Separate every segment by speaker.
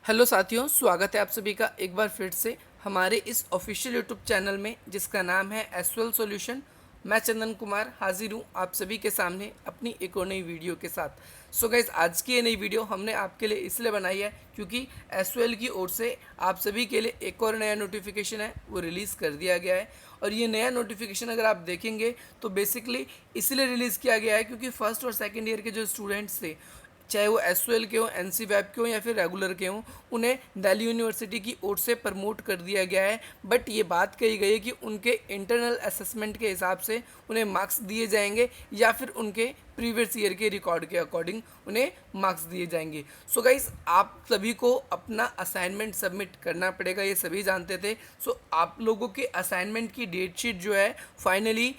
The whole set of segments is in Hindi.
Speaker 1: हेलो साथियों, स्वागत है आप सभी का एक बार फिर से हमारे इस ऑफिशियल यूट्यूब चैनल में जिसका नाम है एसवेल सॉल्यूशन। मैं चंदन कुमार हाजिर हूँ आप सभी के सामने अपनी एक और नई वीडियो के साथ। सो गाइस, आज की ये नई वीडियो हमने आपके लिए इसलिए बनाई है क्योंकि एसवेल की ओर से आप सभी के लिए एक और नया नोटिफिकेशन है वो रिलीज़ कर दिया गया है। और ये नया नोटिफिकेशन अगर आप देखेंगे तो बेसिकली इसलिए रिलीज़ किया गया है क्योंकि फर्स्ट और सेकेंड ईयर के जो स्टूडेंट्स थे, चाहे वो एस के हों, एन वेब के हों या फिर रेगुलर के हों, उन्हें दिल्ली यूनिवर्सिटी की ओर से प्रमोट कर दिया गया है। बट ये बात कही गई है कि उनके इंटरनल असेसमेंट के हिसाब से उन्हें मार्क्स दिए जाएंगे या फिर उनके प्रीवियस ईयर के रिकॉर्ड के अकॉर्डिंग उन्हें मार्क्स दिए जाएंगे। सो गाइस, आप सभी को अपना असाइनमेंट सबमिट करना पड़ेगा, ये सभी जानते थे। सो आप लोगों के असाइनमेंट की डेट शीट जो है फाइनली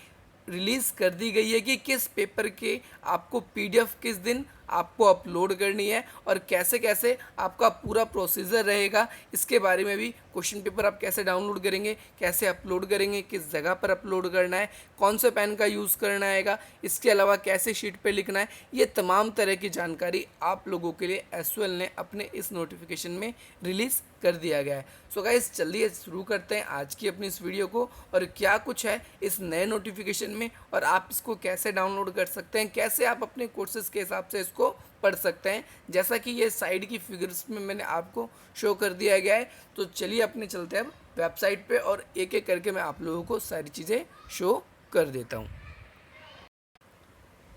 Speaker 1: रिलीज़ कर दी गई है कि किस पेपर के आपको पीडीएफ किस दिन आपको अपलोड करनी है और कैसे कैसे आपका पूरा प्रोसीजर रहेगा। इसके बारे में भी क्वेश्चन पेपर आप कैसे डाउनलोड करेंगे, कैसे अपलोड करेंगे, किस जगह पर अपलोड करना है, कौन से पेन का यूज़ करना है, इसके अलावा कैसे शीट पे लिखना है, ये तमाम तरह की जानकारी आप लोगों के लिए एसवेल ने अपने इस नोटिफिकेशन में रिलीज़ कर दिया गया है। सो गाइस, चलिए शुरू करते हैं आज की अपनी इस वीडियो को और क्या कुछ है इस नए नोटिफिकेशन में और आप इसको कैसे डाउनलोड कर सकते हैं, कैसे आप अपने कोर्सेज के हिसाब से इसको पढ़ सकते हैं। जैसा कि ये साइड की फिगर्स में मैंने आपको शो कर दिया गया है, तो चलिए अपने चलते हैं अब वेबसाइट पे और एक एक करके मैं आप लोगों को सारी चीज़ें शो कर देता हूँ।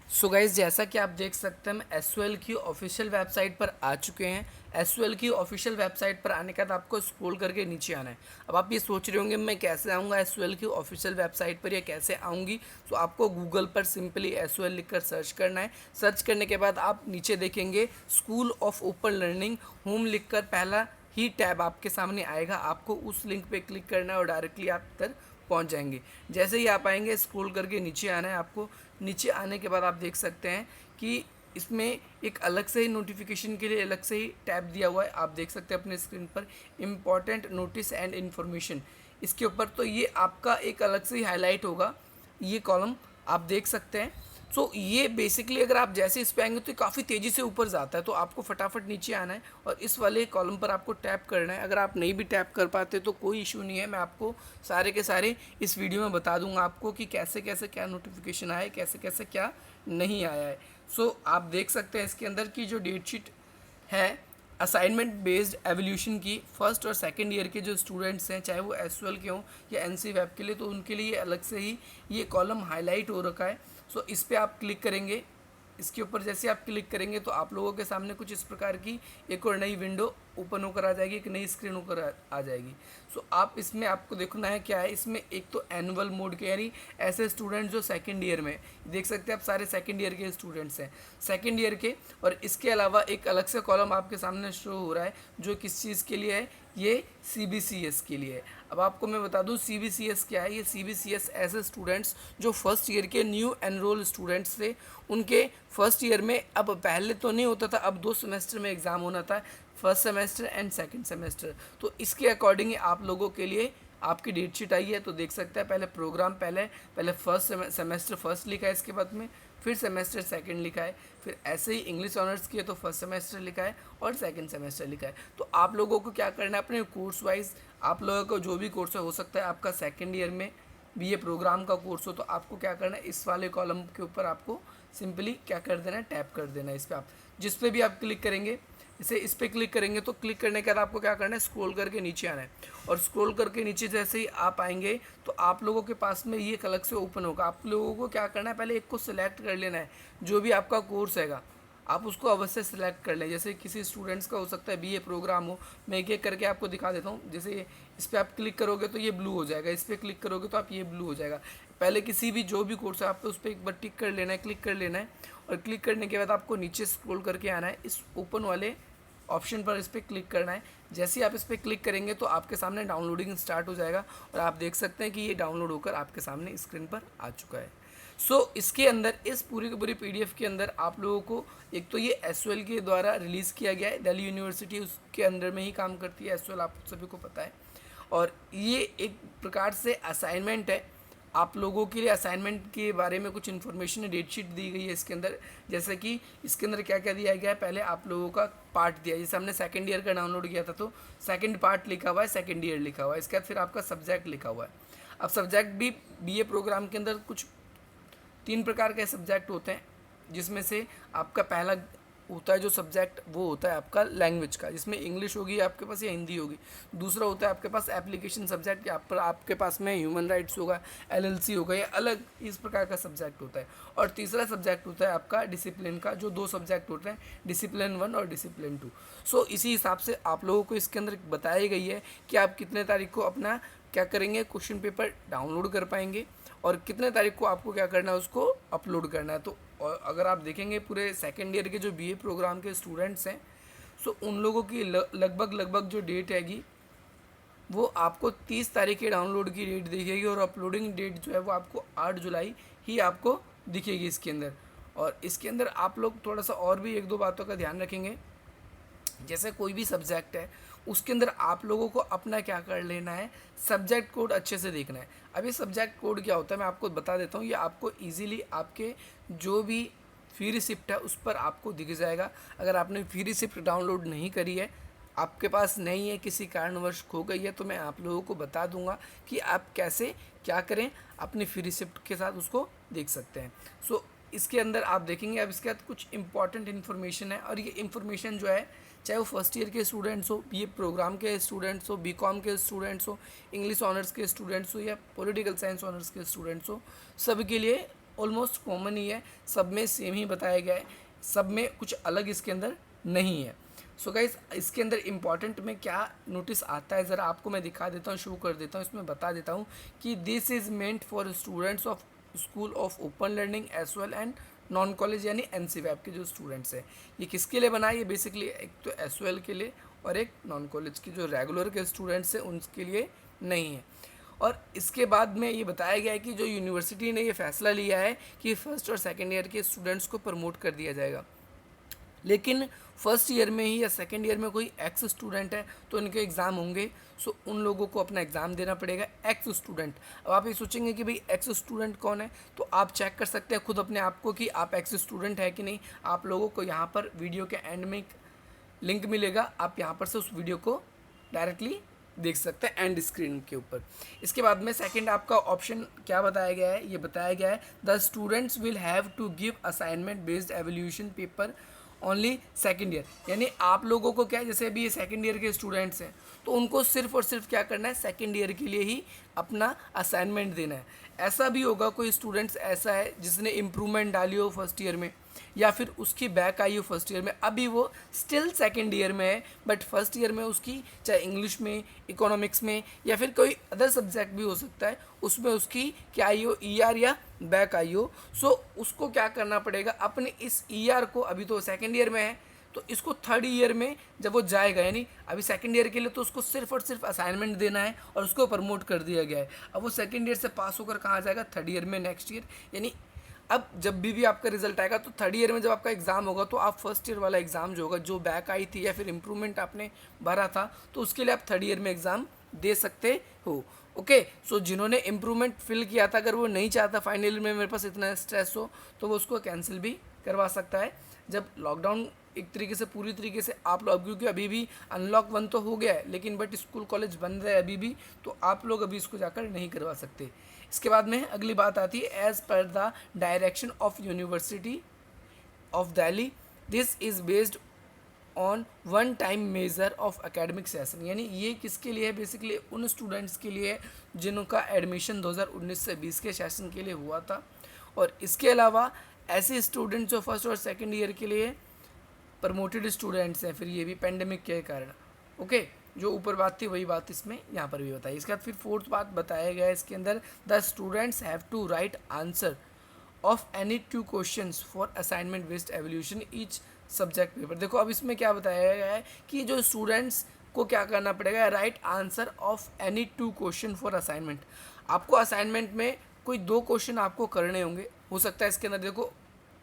Speaker 1: सो गाइज़, जैसा कि आप देख सकते हैं हम एसवेल की ऑफिशियल वेबसाइट पर आ चुके हैं। एसवेल की ऑफिशियल वेबसाइट पर आने के बाद आपको स्क्रॉल करके नीचे आना है। अब आप ये सोच रहे होंगे मैं कैसे आऊँगा एसवेल की ऑफिशियल वेबसाइट पर या कैसे आऊँगी। तो आपको गूगल पर सिंपली एसवेल लिखकर सर्च करना है। सर्च करने के बाद आप नीचे देखेंगे school of open learning home लिखकर पहला ही टैब आपके सामने आएगा। आपको उस लिंक पे क्लिक करना है और डायरेक्टली आप तक पहुंच जाएंगे। जैसे ही आप आएंगे स्क्रॉल करके नीचे आना है आपको। नीचे आने के बाद आप देख सकते हैं कि इसमें एक अलग से ही नोटिफिकेशन के लिए अलग से ही टैब दिया हुआ है। आप देख सकते हैं अपने स्क्रीन पर इम्पॉर्टेंट नोटिस एंड इन्फॉर्मेशन, इसके ऊपर तो ये आपका एक अलग से ही हाईलाइट होगा, ये कॉलम आप देख सकते हैं। सो ये बेसिकली अगर आप जैसे इस पे आएंगे तो काफ़ी तेज़ी से ऊपर जाता है, तो आपको फटाफट नीचे आना है और इस वाले कॉलम पर आपको टैप करना है। अगर आप नहीं भी टैप कर पाते तो कोई इशू नहीं है, मैं आपको सारे के सारे इस वीडियो में बता दूंगा आपको कि कैसे कैसे क्या नोटिफिकेशन आया है, कैसे कैसे क्या नहीं आया है। सो आप देख सकते हैं इसके अंदर की जो डेट शीट है असाइनमेंट बेस्ड एवोल्यूशन की, फर्स्ट और सेकंड ईयर के जो स्टूडेंट्स हैं, चाहे वो एसवेल के हों या एनसी वेब के लिए, तो उनके लिए अलग से ही ये कॉलम हाईलाइट हो रखा है। सो इस पर आप क्लिक करेंगे। इसके ऊपर जैसे आप क्लिक करेंगे तो आप लोगों के सामने कुछ इस प्रकार की एक और नई विंडो ओपन होकर आ जाएगी, एक नई स्क्रीन होकर आ जाएगी। सो आप इसमें आपको देखना है क्या है, इसमें एक तो एनुअल मोड के यानी ऐसे स्टूडेंट जो सेकंड ईयर में, देख सकते हैं आप सारे सेकंड ईयर के स्टूडेंट्स हैं, सेकंड ईयर के। और इसके अलावा एक अलग से कॉलम आपके सामने शो हो रहा है जो किस चीज़ के लिए है, ये CBCS के लिए है। अब आपको मैं बता दूं CBCS क्या है। ये CBCS ऐसे स्टूडेंट्स जो फर्स्ट ईयर के न्यू एनरोल स्टूडेंट्स थे, उनके फर्स्ट ईयर में, अब पहले तो नहीं होता था, अब 2 सेमेस्टर में एग्ज़ाम होना था, first semester and second semester. तो इसके अकॉर्डिंग आप लोगों के लिए आपकी डेट शीट आई है। तो देख सकते हैं पहले प्रोग्राम, पहले फर्स्ट सेमेस्टर फर्स्ट लिखा है, इसके बाद में फिर सेमेस्टर सेकंड लिखा है, फिर ऐसे ही इंग्लिश ऑनर्स किए तो फर्स्ट सेमेस्टर लिखा है और सेकंड सेमेस्टर लिखा है। तो आप लोगों को क्या करना है, अपने कोर्स वाइज आप लोगों को जो भी कोर्स हो सकता है आपका सेकंड ईयर में भी ये प्रोग्राम का कोर्स हो, तो आपको क्या करना है, इस वाले कॉलम के ऊपर आपको सिंपली क्या कर देना है, टैप कर देना है। इस पर आप जिस पे भी आप क्लिक करेंगे, इसे इस पर क्लिक करेंगे तो क्लिक करने के बाद आपको क्या करना है, स्क्रॉल करके नीचे आना है। और स्क्रॉल करके नीचे जैसे ही आप आएंगे तो आप लोगों के पास में ये एक अलग से ओपन होगा। आप लोगों को क्या करना है, पहले एक को सिलेक्ट कर लेना है, जो भी आपका कोर्स हैगा आप उसको अवश्य सेलेक्ट कर लें। जैसे किसी स्टूडेंट्स का हो सकता है BA प्रोग्राम हो, मैं एक एक करके आपको दिखा देता हूँ। जैसे इस पर आप क्लिक करोगे तो ये ब्लू हो जाएगा, इस पर क्लिक करोगे तो आप ये ब्लू हो जाएगा। पहले किसी भी जो भी कोर्स है आप उस पर एक बार टिक कर लेना है, क्लिक कर लेना है। और क्लिक करने के बाद आपको नीचे स्क्रॉल करके आना है, इस ओपन वाले ऑप्शन पर इस पर क्लिक करना है। जैसे ही आप इस पर क्लिक करेंगे तो आपके सामने डाउनलोडिंग स्टार्ट हो जाएगा और आप देख सकते हैं कि ये डाउनलोड होकर आपके सामने स्क्रीन पर आ चुका है। इसके अंदर इस पूरी की पूरी PDF के अंदर आप लोगों को एक तो ये एसवेल के द्वारा रिलीज़ किया गया है, दिल्ली यूनिवर्सिटी उसके अंदर में ही काम करती है एसवेल, आप सभी को पता है। और ये एक प्रकार से असाइनमेंट है आप लोगों के लिए असाइनमेंट के बारे में कुछ इन्फॉर्मेशन डेट शीट दी गई है इसके अंदर। जैसे कि इसके अंदर क्या क्या दिया गया है, पहले आप लोगों का पार्ट दिया है, जैसे हमने सेकंड ईयर का डाउनलोड किया था तो सेकंड पार्ट लिखा हुआ है, सेकंड ईयर लिखा हुआ है। इसके बाद फिर आपका सब्जेक्ट लिखा हुआ है। अब सब्जेक्ट भी बीए प्रोग्राम के अंदर कुछ 3 प्रकार के सब्जेक्ट होते हैं, जिसमें से आपका पहला होता है जो सब्जेक्ट वो होता है आपका लैंग्वेज का, जिसमें इंग्लिश होगी आपके पास या हिंदी होगी। दूसरा होता है आपके पास एप्लीकेशन सब्जेक्ट, यहाँ पर आपके पास में ह्यूमन राइट्स होगा, एलएलसी होगा, या अलग इस प्रकार का सब्जेक्ट होता है। और तीसरा सब्जेक्ट होता है आपका डिसिप्लिन का, जो 2 सब्जेक्ट होते हैं, डिसिप्लिन 1 और डिसिप्लिन 2। सो इसी हिसाब से आप लोगों को इसके अंदर बताई गई है कि आप कितने तारीख को अपना क्या करेंगे, क्वेश्चन पेपर डाउनलोड कर पाएंगे और कितने तारीख को आपको क्या करना है, उसको अपलोड करना है। तो और अगर आप देखेंगे पूरे सेकेंड ईयर के जो बीए प्रोग्राम के स्टूडेंट्स हैं, सो उन लोगों की लगभग जो डेट हैगी वो आपको 30 तारीख के डाउनलोड की डेट दिखेगी, और अपलोडिंग डेट जो है वो आपको 8 जुलाई ही आपको दिखेगी इसके अंदर। और इसके अंदर आप लोग थोड़ा सा और भी 1-2 बातों का ध्यान रखेंगे। जैसे कोई भी सब्जेक्ट है उसके अंदर आप लोगों को अपना क्या कर लेना है, सब्जेक्ट कोड अच्छे से देखना है। अब ये सब्जेक्ट कोड क्या होता है मैं आपको बता देता हूँ। ये आपको इजीली आपके जो भी फी रिसिप्ट है उस पर आपको दिख जाएगा। अगर आपने फी रिसिप्ट डाउनलोड नहीं करी है, आपके पास नहीं है, किसी कारणवश खो गई है, तो मैं आप लोगों को बता दूंगा कि आप कैसे क्या करें, अपनी फी रिसिप्ट के साथ उसको देख सकते हैं। सो इसके अंदर आप देखेंगे। अब इसके बाद कुछ इंपॉर्टेंट इन्फॉर्मेशन है, और ये इन्फॉर्मेशन जो है चाहे वो फर्स्ट ईयर के स्टूडेंट्स हो, बीए प्रोग्राम के स्टूडेंट्स हो, बीकॉम के स्टूडेंट्स हो, इंग्लिश ऑनर्स के स्टूडेंट्स हो, या पॉलिटिकल साइंस ऑनर्स के स्टूडेंट्स हो, सब के लिए ऑलमोस्ट कॉमन ही है, सब में सेम ही बताया गया है, सब में कुछ अलग इसके अंदर नहीं है। सो गाइस, इसके अंदर इम्पॉर्टेंट में क्या नोटिस आता है ज़रा आपको मैं दिखा देता हूँ, शो कर देता हूँ, इसमें बता देता हूँ कि this is meant for students of school of open learning as well and non college, यानी एनसीवैप के जो स्टूडेंट्स हैं। ये किसके लिए बना है, ये बेसिकली एक तो एसओएल के लिए और एक नॉन कॉलेज के जो रेगुलर के स्टूडेंट्स हैं उनके लिए नहीं है। और इसके बाद में ये बताया गया है कि जो यूनिवर्सिटी ने ये फैसला लिया है कि फर्स्ट और सेकेंड ईयर के स्टूडेंट्स को प्रमोट कर दिया जाएगा, लेकिन फर्स्ट ईयर में ही या सेकेंड ईयर में कोई एक्स स्टूडेंट है तो उनके एग्ज़ाम होंगे। सो उन लोगों को अपना एग्ज़ाम देना पड़ेगा, एक्स स्टूडेंट। अब आप ये सोचेंगे कि भाई एक्स स्टूडेंट कौन है, तो आप चेक कर सकते हैं खुद अपने आप को कि आप एक्स स्टूडेंट है कि नहीं। आप लोगों को यहाँ पर वीडियो के एंड में एक लिंक मिलेगा, आप यहाँ पर से उस वीडियो को डायरेक्टली देख सकते हैं एंड स्क्रीन के ऊपर। इसके बाद में सेकंड आपका ऑप्शन क्या बताया गया है, ये बताया गया है the students will have to give assignment based evaluation paper only second year. यानी आप लोगों को क्या है, जैसे अभी ये सेकेंड ईयर के स्टूडेंट्स हैं तो उनको सिर्फ और सिर्फ क्या करना है, सेकेंड ईयर के लिए ही अपना असाइनमेंट देना है। ऐसा भी होगा कोई स्टूडेंट्स ऐसा है जिसने इम्प्रूवमेंट डाली हो फर्स्ट ईयर में, या फिर उसकी बैक आई हो फर्स्ट ईयर में, अभी वो स्टिल सेकेंड ईयर में है, बट फर्स्ट ईयर में उसकी चाहे इंग्लिश में, इकोनॉमिक्स में, या फिर कोई अदर सब्जेक्ट भी हो सकता है, उसमें उसकी क्या आई हो, ईआर या बैक आई हो। सो उसको क्या करना पड़ेगा, अपने इस ईआर को, अभी तो सेकेंड ईयर में है तो इसको थर्ड ईयर में जब वो जाएगा, यानी अभी सेकेंड ईयर के लिए तो उसको सिर्फ और सिर्फ असाइनमेंट देना है और उसको प्रमोट कर दिया गया है। अब वो सेकेंड ईयर से पास होकर कहाँ जाएगा, थर्ड ईयर में नेक्स्ट ईयर। यानी अब जब भी आपका रिजल्ट आएगा तो थर्ड ईयर में जब आपका एग्ज़ाम होगा तो आप फर्स्ट ईयर वाला एग्ज़ाम जो होगा, जो बैक आई थी या फिर इम्प्रूवमेंट आपने भरा था, तो उसके लिए आप थर्ड ईयर में एग्ज़ाम दे सकते हो। ओके, सो जिन्होंने इम्प्रूवमेंट फिल किया था, अगर वो नहीं चाहता फाइनल में मेरे पास इतना स्ट्रेस हो, तो वो उसको कैंसिल भी करवा सकता है। जब लॉकडाउन एक तरीके से पूरी तरीके से आप लोग, क्योंकि अभी भी अनलॉक 1 तो हो गया है, लेकिन बट स्कूल कॉलेज बंद है अभी भी, तो आप लोग अभी इसको जाकर नहीं करवा सकते। इसके बाद में अगली बात आती है, as per the direction of university of Delhi this is based on one time measure of academic session. यानी ये किसके लिए है, बेसिकली उन स्टूडेंट्स के लिए जिनका एडमिशन 2019 से 20 के सेशन के लिए हुआ था, और इसके अलावा ऐसे स्टूडेंट्स जो फर्स्ट और सेकेंड ईयर के लिए प्रमोटेड स्टूडेंट्स हैं, फिर ये भी पेंडेमिक के कारण। ओके, जो ऊपर बात थी वही बात इसमें यहाँ पर भी बताई। इसके बाद फिर फोर्थ बात बताया गया है इसके अंदर, the students have to write answer of any 2 questions for assignment based evaluation each subject paper. देखो अब इसमें क्या बताया गया है कि जो स्टूडेंट्स को क्या करना पड़ेगा, right answer of any 2 question for assignment. आपको असाइनमेंट में कोई 2 क्वेश्चन आपको करने होंगे, हो सकता है इसके अंदर देखो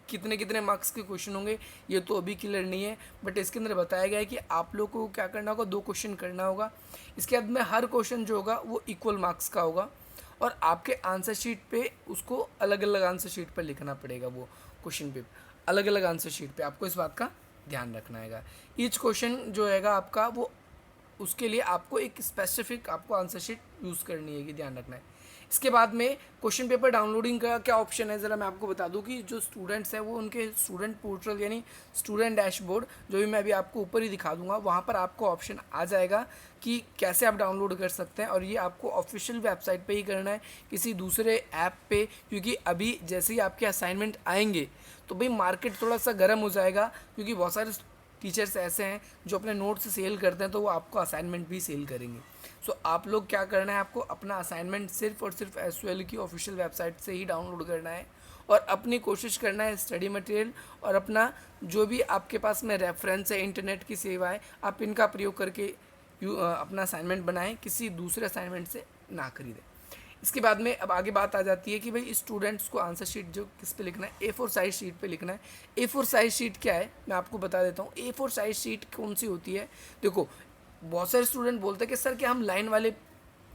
Speaker 1: कितने कितने मार्क्स के क्वेश्चन होंगे ये तो अभी क्लियर नहीं है, बट इसके अंदर बताया गया है कि आप लोग को क्या करना होगा, 2 क्वेश्चन करना होगा। इसके बाद में हर क्वेश्चन जो होगा वो इक्वल मार्क्स का होगा, और आपके आंसर शीट पे उसको अलग अलग आंसर शीट पर लिखना पड़ेगा, वो क्वेश्चन पेपर अलग अलग आंसर शीट पे आपको इस बात का ध्यान रखना है। ईच क्वेश्चन जो हैगा आपका वो उसके लिए आपको एक स्पेसिफिक आपको आंसर शीट यूज़ करनी है, कि ध्यान रखना है। इसके बाद में क्वेश्चन पेपर डाउनलोडिंग का क्या ऑप्शन है, ज़रा मैं आपको बता दूं कि जो स्टूडेंट्स हैं वो उनके स्टूडेंट पोर्टल यानी स्टूडेंट डैशबोर्ड, जो भी मैं अभी आपको ऊपर ही दिखा दूंगा, वहाँ पर आपको ऑप्शन आ जाएगा कि कैसे आप डाउनलोड कर सकते हैं। और ये आपको ऑफिशियल वेबसाइट पे ही करना है, किसी दूसरे ऐप पे, क्योंकि अभी जैसे ही आपके असाइनमेंट आएंगे तो भाई मार्केट थोड़ा सा गर्म हो जाएगा, क्योंकि बहुत सारे टीचर्स ऐसे हैं जो अपने नोट्स सेल करते हैं, तो वो आपको असाइनमेंट भी सेल करेंगे। सो आप लोग क्या करना है, आपको अपना असाइनमेंट सिर्फ और सिर्फ एसयूएल की ऑफिशियल वेबसाइट से ही डाउनलोड करना है, और अपनी कोशिश करना है स्टडी मटेरियल और अपना जो भी आपके पास में रेफरेंस है, इंटरनेट की सेवा है, आप इनका प्रयोग करके अपना असाइनमेंट बनाएं, किसी दूसरे असाइनमेंट से ना खरीदें। इसके बाद में अब आगे बात आ जाती है कि भाई स्टूडेंट्स को आंसर शीट जो किस पे लिखना है, A4 साइज शीट पे लिखना है। A4 साइज शीट क्या है मैं आपको बता देता हूँ। A4 साइज शीट कौन सी होती है, देखो बहुत सारे स्टूडेंट बोलते हैं कि सर क्या हम लाइन वाले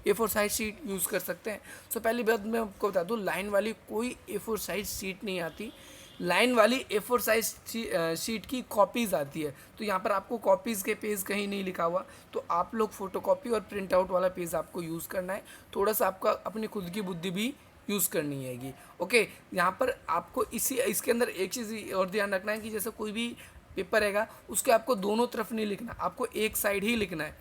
Speaker 1: A4 साइज शीट यूज़ कर सकते हैं। सो पहली बात मैं आपको बता दूँ, लाइन वाली कोई A4 साइज शीट नहीं आती। लाइन वाली A4 साइज शीट की कॉपीज़ आती है। तो यहाँ पर आपको कॉपीज़ के पेज कहीं नहीं लिखा हुआ, तो आप लोग फ़ोटोकॉपी और प्रिंट आउट वाला पेज आपको यूज़ करना है। थोड़ा सा आपका अपनी खुद की बुद्धि भी यूज़ करनी हैगी। ओके, यहाँ पर आपको इसके अंदर एक चीज़ और ध्यान रखना है कि जैसे कोई भी पेपर रहेगा उसके आपको दोनों तरफ नहीं लिखना, आपको एक साइड ही लिखना है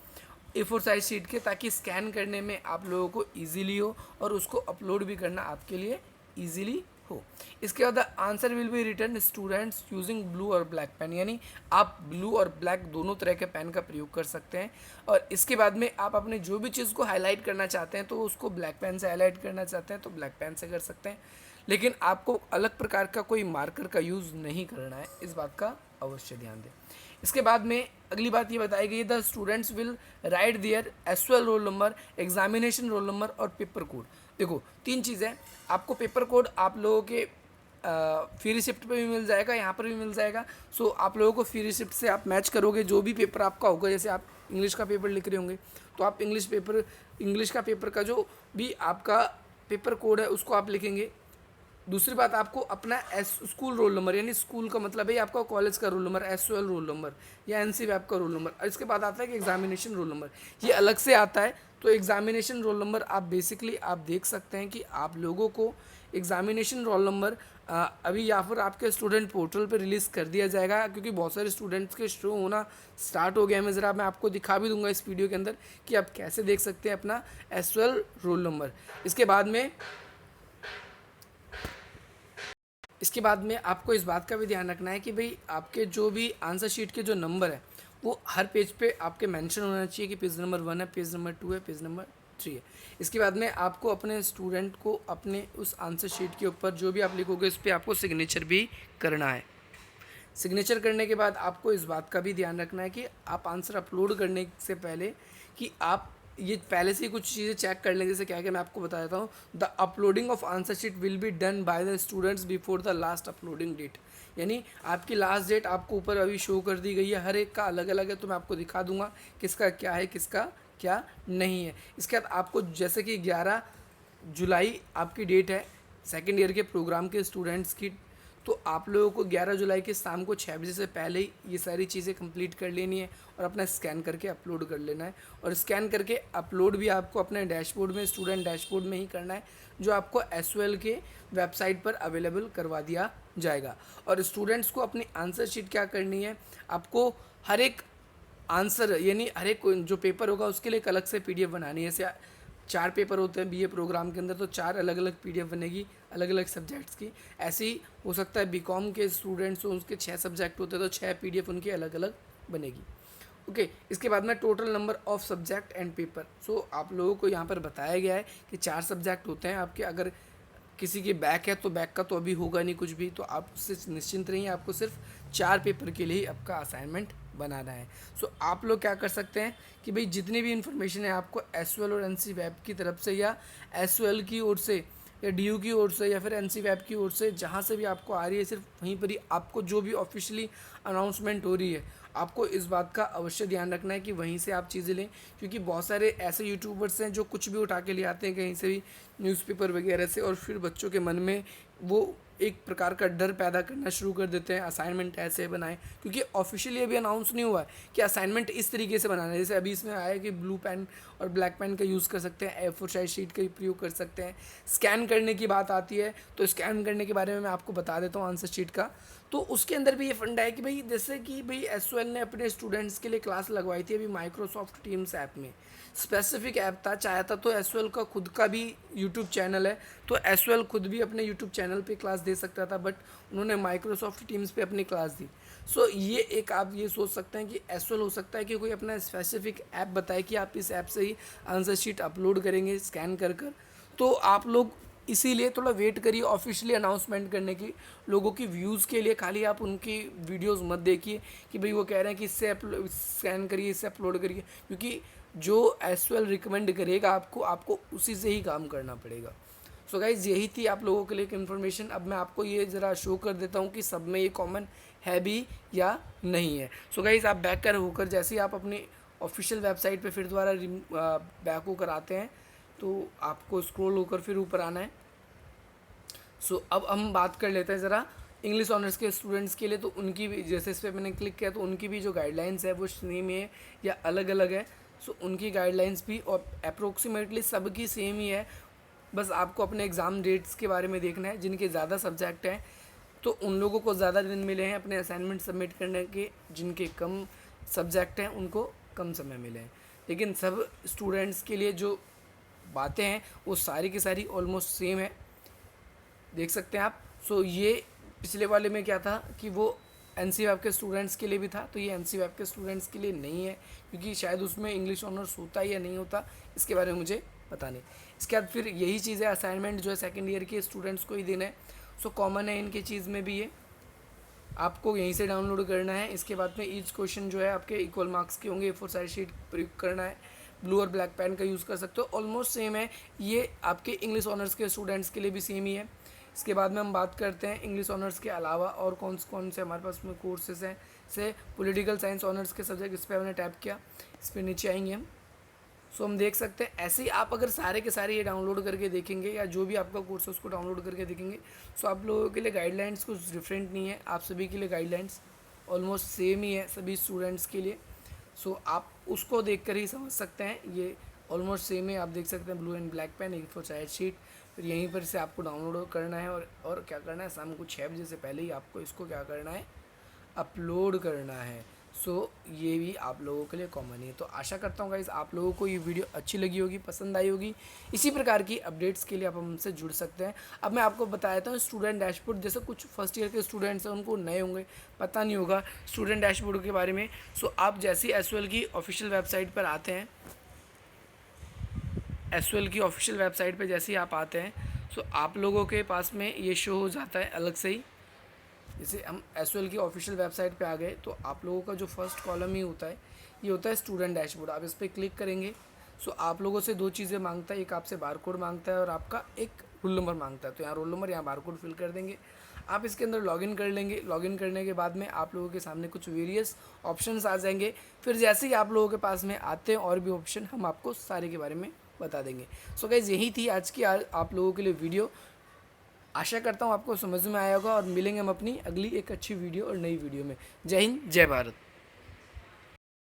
Speaker 1: A4 साइज शीट के, ताकि स्कैन करने में आप लोगों को ईजीली हो और उसको अपलोड भी करना आपके लिए ईजीली हो। इसके बाद answer will be return students using blue और ब्लैक पेन, यानी आप ब्लू और ब्लैक दोनों तरह के पेन का प्रयोग कर सकते हैं। और इसके बाद में आप अपने जो भी चीज़ को हाईलाइट करना चाहते हैं तो उसको ब्लैक पेन से हाईलाइट करना चाहते हैं तो ब्लैक पेन से कर सकते हैं, लेकिन आपको अलग प्रकार का कोई मार्कर का यूज़ नहीं करना है, इस बात का अवश्य ध्यान दें। इसके बाद में अगली बात ये बताई गई है, the students will write their एसयूएल roll number, examination roll number और पेपर कोड। देखो तीन चीज़ें, आपको पेपर कोड आप लोगों के फ्री रिसिप्ट पे भी मिल जाएगा, यहाँ पर भी मिल जाएगा। सो आप लोगों को फ्री रिसिप्ट से आप मैच करोगे, जो भी पेपर आपका होगा, जैसे आप इंग्लिश का पेपर लिख रहे होंगे तो आप इंग्लिश का पेपर का जो भी आपका पेपर कोड है उसको आप लिखेंगे। दूसरी बात, आपको अपना स्कूल रोल नंबर, यानी स्कूल का मतलब है आपका कॉलेज का रोल नंबर, एसयूएल रोल नंबर या एनसी वैप का रोल नंबर। और इसके बाद आता है कि एग्जामिनेशन रोल नंबर, ये अलग से आता है। तो एग्जामिनेशन रोल नंबर आप बेसिकली आप देख सकते हैं कि आप लोगों को एग्जामिनेशन रोल नंबर अभी या फिर आपके स्टूडेंट पोर्टल पर रिलीज़ कर दिया जाएगा, क्योंकि बहुत सारे स्टूडेंट्स के शो होना स्टार्ट हो गया है। मैं ज़रा मैं आपको दिखा भी दूंगा इस वीडियो के अंदर कि आप कैसे देख सकते हैं अपना एसयूएल रोल नंबर। इसके बाद में आपको इस बात का भी ध्यान रखना है कि भाई आपके जो भी आंसर शीट के जो नंबर है वो हर पेज पे आपके मेंशन होना चाहिए कि पेज नंबर 1 है, पेज नंबर 2 है, पेज नंबर 3 है। इसके बाद में आपको अपने स्टूडेंट को अपने उस आंसर शीट के ऊपर जो भी आप लिखोगे उस पर आपको सिग्नेचर भी करना है। सिग्नेचर करने के बाद आपको इस बात का भी ध्यान रखना है कि आप आंसर अपलोड करने से पहले कि आप ये पहले से ही कुछ चीज़ें चेक कर लें। जैसे क्या क्या मैं आपको बता देता हूँ, the uploading of answer sheet will be done by the students before the last uploading date, यानी आपकी लास्ट डेट आपको ऊपर अभी शो कर दी गई है, हर एक का अलग अलग है, तो मैं आपको दिखा दूंगा किसका क्या है किसका क्या नहीं है। इसके बाद आपको जैसे कि 11 जुलाई आपकी डेट है सेकेंड ईयर के प्रोग्राम के स्टूडेंट्स की, तो आप लोगों को 11 जुलाई के शाम को 6 बजे से पहले ही ये सारी चीज़ें कंप्लीट कर लेनी है और अपना स्कैन करके अपलोड कर लेना है। और स्कैन करके अपलोड भी आपको अपने डैशबोर्ड में, स्टूडेंट डैशबोर्ड में ही करना है, जो आपको एसयूएल के वेबसाइट पर अवेलेबल करवा दिया जाएगा। और स्टूडेंट्स को अपनी आंसर शीट क्या करनी है, आपको हर एक आंसर यानी हर एक जो पेपर होगा उसके लिए एक अलग से पीडीएफ बनानी है। जैसे 4 पेपर होते हैं बीए प्रोग्राम के अंदर, तो 4 अलग अलग पीडीएफ बनेगी अलग अलग सब्जेक्ट्स की। ऐसे ही हो सकता है बीकॉम के स्टूडेंट्स हो, उसके 6 सब्जेक्ट होते हैं तो 6 पीडीएफ उनकी अलग अलग बनेगी। ओके, इसके बाद में total number of subject and paper. So आप लोगों को यहाँ पर बताया गया है कि 4 सब्जेक्ट होते हैं आपके। अगर किसी की बैक है तो बैक का तो अभी होगा नहीं कुछ भी, तो आप उससे निश्चिंत रहिए, आपको सिर्फ 4 पेपर के लिए आपका असाइनमेंट बनाना है। सो आप लोग क्या कर सकते हैं कि भाई जितनी भी इन्फॉर्मेशन है आपको एसयूएल और एनसी वेब की तरफ से या एसयूएल की ओर से या डीयू की ओर से या फिर एनसी वेब की ओर से, जहाँ से भी आपको आ रही है, सिर्फ वहीं पर ही आपको जो भी ऑफिशियली अनाउंसमेंट हो रही है आपको इस बात का अवश्य ध्यान रखना है कि वहीं से आप चीज़ें लें, क्योंकि बहुत सारे ऐसे यूट्यूबर्स हैं जो कुछ भी उठा के ले आते हैं कहीं से भी, न्यूज़पेपर वगैरह से, और फिर बच्चों के मन में वो एक प्रकार का डर पैदा करना शुरू कर देते हैं, असाइनमेंट ऐसे बनाएं, क्योंकि ऑफिशियली अभी अनाउंस नहीं हुआ है कि असाइनमेंट इस तरीके से बनाना है। जैसे अभी इसमें आया है कि ब्लू पेन और ब्लैक पेन का यूज़ कर सकते हैं, A4 साइज शीट का प्रयोग कर सकते हैं। स्कैन करने की बात आती है तो स्कैन करने के बारे में मैं आपको बता देता हूँ आंसर शीट का। तो उसके अंदर भी ये फंडा है कि भाई जैसे कि भाई एसओएल ने अपने स्टूडेंट्स के लिए क्लास लगवाई थी अभी माइक्रोसॉफ्ट टीम्स ऐप में, स्पेसिफिक ऐप था, चाहता तो एसओएल का खुद का भी यूट्यूब चैनल है, तो एसओएल खुद भी अपने यूट्यूब चैनल पे क्लास दे सकता था, बट उन्होंने माइक्रोसॉफ्ट टीम्स पे अपनी क्लास दी। सो ये एक आप ये सोच सकते हैं कि एसओएल हो सकता है कि कोई अपना स्पेसिफिक ऐप बताए कि आप इस ऐप से ही आंसर शीट अपलोड करेंगे स्कैन कर कर, तो आप लोग इसीलिए थोड़ा वेट करिए ऑफिशियली अनाउंसमेंट करने की। लोगों की व्यूज़ के लिए खाली आप उनकी वीडियोस मत देखिए कि भाई वो कह रहे हैं कि इससे स्कैन करिए, इससे अपलोड करिए, क्योंकि जो एसओएल रिकमेंड करेगा आपको, आपको उसी से ही काम करना पड़ेगा। सो गाइज यही थी आप लोगों के लिए एक इन्फॉर्मेशन। अब मैं आपको ये ज़रा शो कर देता हूँ कि सब में ये कॉमन है भी या नहीं है। सो गाइज आप बैक कर होकर जैसे ही आप अपनी ऑफिशियल वेबसाइट पे फिर दोबारा बैक होकर आते हैं तो आपको स्क्रॉल होकर फिर ऊपर आना है। सो अब हम बात कर लेते हैं ज़रा इंग्लिश ऑनर्स के स्टूडेंट्स के लिए। तो उनकी भी जैसे इस पर मैंने क्लिक किया तो उनकी भी जो गाइडलाइंस है वो सेम है या अलग अलग है। सो उनकी गाइडलाइंस भी और अप्रोक्सीमेटली सबकी सेम ही है। बस आपको अपने एग्ज़ाम डेट्स के बारे में देखना है। जिनके ज़्यादा सब्जेक्ट हैं तो उन लोगों को ज़्यादा दिन मिले हैं अपने असाइनमेंट सबमिट करने के, जिनके कम सब्जेक्ट हैं उनको कम समय मिले हैं। लेकिन सब स्टूडेंट्स के लिए जो बातें हैं वो सारी की सारी ऑलमोस्ट सेम है, देख सकते हैं आप। सो ये पिछले वाले में क्या था कि वो एनसी वेब के स्टूडेंट्स के लिए भी था, तो ये एनसी वेब के स्टूडेंट्स के लिए नहीं है, क्योंकि शायद उसमें इंग्लिश ऑनर्स होता या नहीं होता इसके बारे में मुझे पता नहीं। इसके बाद फिर यही चीज़ है, असाइनमेंट जो है सेकेंड ईयर के स्टूडेंट्स को ही देना है। सो कॉमन है इनकी चीज़ में भी, ये आपको यहीं से डाउनलोड करना है। इसके बाद में ईच क्वेश्चन जो है आपके इक्वल मार्क्स के होंगे, A4 साइज शीट प्रयोग करना है, ब्लू और ब्लैक पेन का यूज़ कर सकते हो, ऑलमोस्ट सेम है। ये आपके इंग्लिश ऑनर्स के स्टूडेंट्स के लिए भी सेम ही है। इसके बाद में हम बात करते हैं इंग्लिश ऑनर्स के अलावा और कौन से हमारे पास में कोर्सेज हैं। से पॉलिटिकल साइंस ऑनर्स के सब्जेक्ट, इस पर हमने टैप किया, इस पर नीचे आएंगे हम। सो हम देख सकते हैं ऐसे ही आप अगर सारे के सारे ये डाउनलोड करके देखेंगे या जो भी आपका कोर्स है उसको डाउनलोड करके देखेंगे, सो आप लोगों के लिए गाइडलाइंस कुछ डिफरेंट नहीं है, आप सभी के लिए गाइडलाइंस ऑलमोस्ट सेम ही है सभी स्टूडेंट्स के लिए। सो आप उसको देख कर ही समझ सकते हैं, ये ऑलमोस्ट सेम है। आप देख सकते हैं blue and black pen, A4 size sheet, फिर यहीं पर से आपको डाउनलोड करना है और क्या करना है, शाम को 6 बजे से पहले ही आपको इसको क्या करना है, अपलोड करना है। सो ये भी आप लोगों के लिए कॉमन है। तो आशा करता हूँ गाइस आप लोगों को ये वीडियो अच्छी लगी होगी, पसंद आई होगी। इसी प्रकार की अपडेट्स के लिए आप हमसे जुड़ सकते हैं। अब मैं आपको बताया था स्टूडेंट डैशबोर्ड, जैसे कुछ फर्स्ट ईयर के स्टूडेंट्स हैं उनको नए होंगे, पता नहीं होगा स्टूडेंट डैशबोर्ड के बारे में। सो आप जैसे ही एसओएल की ऑफिशियल वेबसाइट पर आते हैं, एसओएल की ऑफिशियल वेबसाइट पर जैसे ही आप आते हैं, सो आप लोगों के पास में ये शो हो जाता है अलग से ही। जैसे हम एसओएल की ऑफिशियल वेबसाइट पे आ गए तो आप लोगों का जो फर्स्ट कॉलम ही होता है ये होता है स्टूडेंट डैशबोर्ड। आप इस पर क्लिक करेंगे। सो आप लोगों से दो चीज़ें मांगता है, एक आपसे बारकोड मांगता है और आपका एक रोल नंबर मांगता है। तो यहाँ रोल नंबर, यहाँ बारकोड फिल कर देंगे। आप इसके अंदर लॉगिन कर लेंगे। लॉगिन करने के बाद में आप लोगों के सामने कुछ वेरियस ऑप्शंस आ जाएंगे। फिर जैसे ही आप लोगों के पास में आते हैं और भी ऑप्शन, हम आपको सारे के बारे में बता देंगे। सो गाइस यही थी आज की आप लोगों के लिए वीडियो। आशा करता हूँ आपको समझ में आया होगा और मिलेंगे हम अपनी अगली एक अच्छी वीडियो और नई वीडियो में। जय हिंद, जय भारत।